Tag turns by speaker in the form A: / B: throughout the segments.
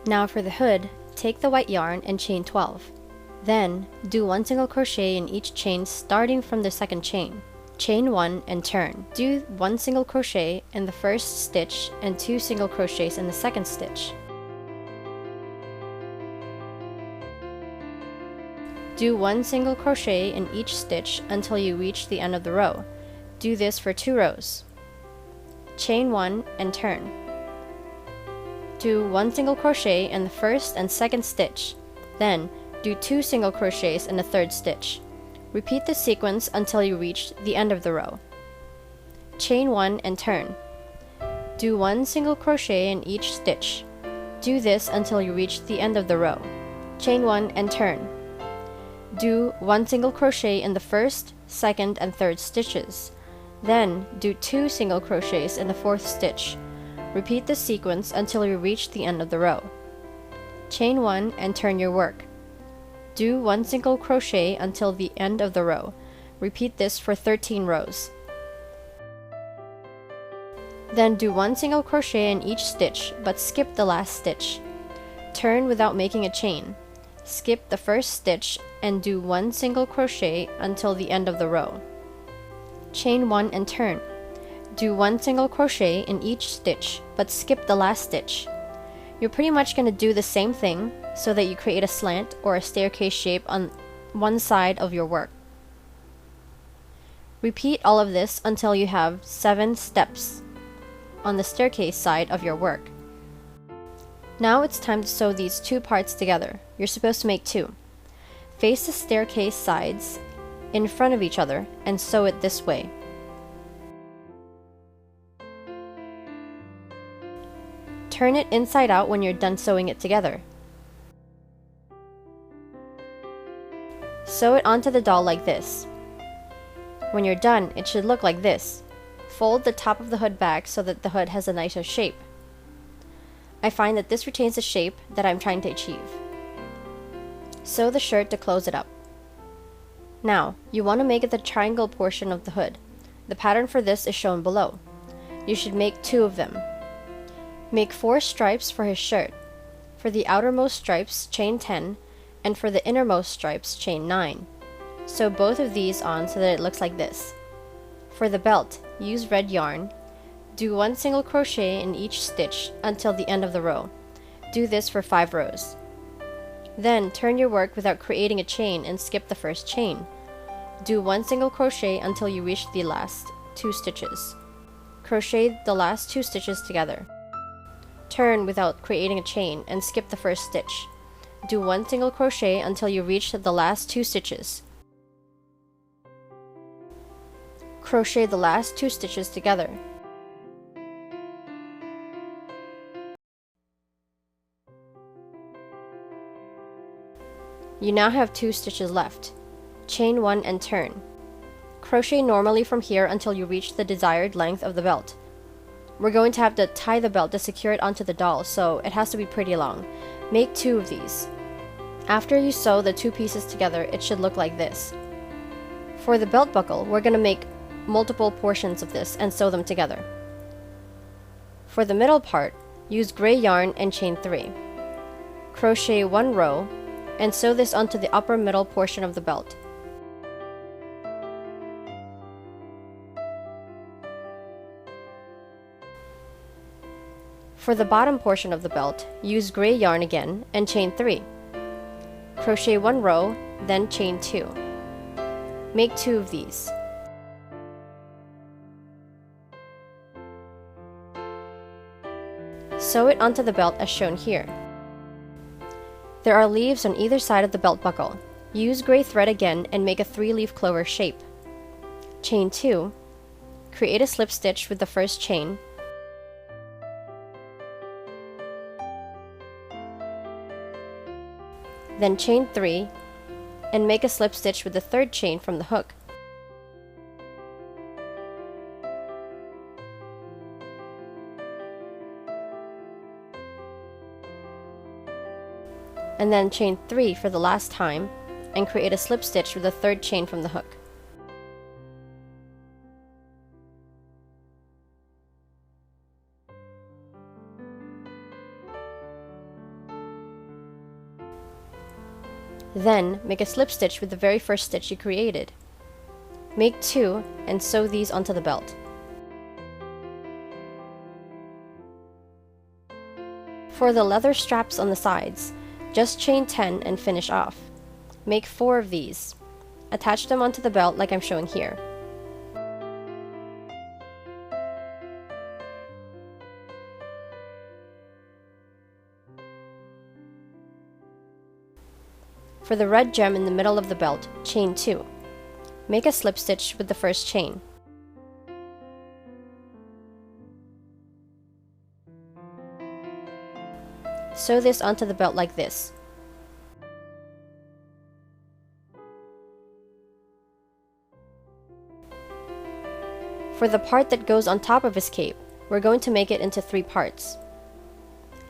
A: Now for the hood, take the white yarn and chain 12. Then, do 1 single crochet in each chain starting from the second chain. Chain 1 and turn. Do 1 single crochet in the first stitch and 2 single crochets in the second stitch. Do 1 single crochet in each stitch until you reach the end of the row. Do this for 2 rows. Chain 1 and turn. Do 1 single crochet in the first and second stitch. Then, do 2 single crochets in the third stitch. Repeat the sequence until you reach the end of the row. Chain 1 and turn. Do 1 single crochet in each stitch. Do this until you reach the end of the row. Chain 1 and turn. Do 1 single crochet in the first, second, and third stitches. Then, do 2 single crochets in the fourth stitch. Repeat the sequence until you reach the end of the row. Chain 1 and turn your work. Do 1 single crochet until the end of the row. Repeat this for 13 rows. Then do 1 single crochet in each stitch, but skip the last stitch. Turn without making a chain. Skip the first stitch and do 1 single crochet until the end of the row. Chain 1 and turn. Do 1 single crochet in each stitch, but skip the last stitch. You're pretty much going to do the same thing so that you create a slant or a staircase shape on one side of your work. Repeat all of this until you have 7 steps on the staircase side of your work. Now it's time to sew these 2 parts together. You're supposed to make 2. Face the staircase sides in front of each other and sew it this way. Turn it inside out when you're done sewing it together. Sew it onto the doll like this. When you're done, it should look like this. Fold the top of the hood back so that the hood has a nicer shape. I find that this retains the shape that I'm trying to achieve. Sew the shirt to close it up. Now, you want to make it the triangle portion of the hood. The pattern for this is shown below. You should make 2 of them. Make 4 stripes for his shirt. For the outermost stripes, chain 10, and for the innermost stripes, chain 9. Sew both of these on so that it looks like this. For the belt, use red yarn. Do 1 single crochet in each stitch until the end of the row. Do this for 5 rows. Then turn your work without creating a chain and skip the first chain. Do 1 single crochet until you reach the last 2 stitches. Crochet the last 2 stitches together. Turn without creating a chain and skip the first stitch. Do 1 single crochet until you reach the last 2 stitches. Crochet the last 2 stitches together. You now have 2 stitches left. Chain 1 and turn. Crochet normally from here until you reach the desired length of the belt. We're going to have to tie the belt to secure it onto the doll, so it has to be pretty long. Make 2 of these. After you sew the 2 pieces together, it should look like this. For the belt buckle, we're going to make multiple portions of this and sew them together. For the middle part, use gray yarn and chain 3. Crochet 1 row and sew this onto the upper middle portion of the belt. For the bottom portion of the belt, use gray yarn again and chain 3. Crochet 1 row, then chain 2. Make 2 of these. Sew it onto the belt as shown here. There are leaves on either side of the belt buckle. Use gray thread again and make a 3-leaf clover shape. Chain 2. Create a slip stitch with the first chain. Then chain 3 and make a slip stitch with the third chain from the hook. And then chain 3 for the last time and create a slip stitch with the third chain from the hook. Then, make a slip stitch with the very first stitch you created. Make 2 and sew these onto the belt. For the leather straps on the sides, just chain 10 and finish off. Make 4 of these. Attach them onto the belt like I'm showing here. For the red gem in the middle of the belt, chain 2. Make a slip stitch with the first chain. Sew this onto the belt like this. For the part that goes on top of his cape, we're going to make it into 3 parts.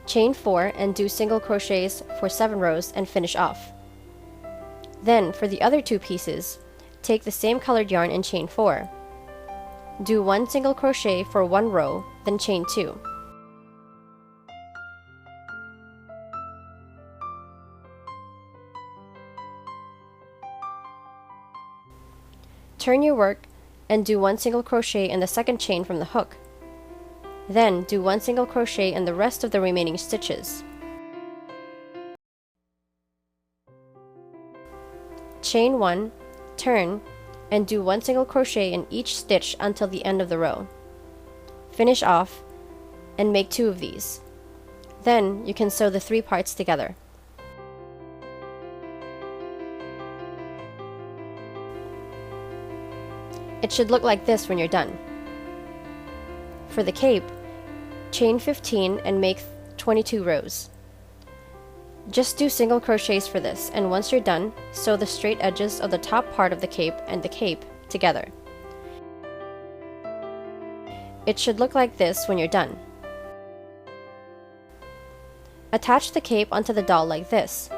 A: Chain 4 and do single crochets for 7 rows and finish off. Then, for the other 2 pieces, take the same colored yarn and chain 4. Do 1 single crochet for 1 row, then chain 2. Turn your work and do 1 single crochet in the second chain from the hook. Then, do 1 single crochet in the rest of the remaining stitches. Chain 1, turn, and do 1 single crochet in each stitch until the end of the row. Finish off and make 2 of these. Then you can sew the 3 parts together. It should look like this when you're done. For the cape, chain 15 and make 22 rows. Just do single crochets for this, and once you're done, sew the straight edges of the top part of the cape and the cape together. It should look like this when you're done. Attach the cape onto the doll like this.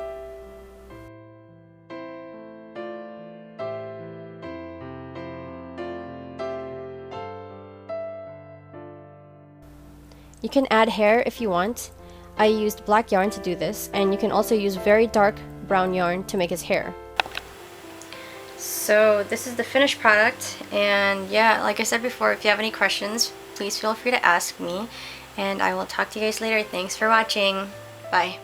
A: You can add hair if you want. I used black yarn to do this, and you can also use very dark brown yarn to make his hair. So this is the finished product, and yeah, like I said before, if you have any questions, please feel free to ask me, and I will talk to you guys later. Thanks for watching. Bye.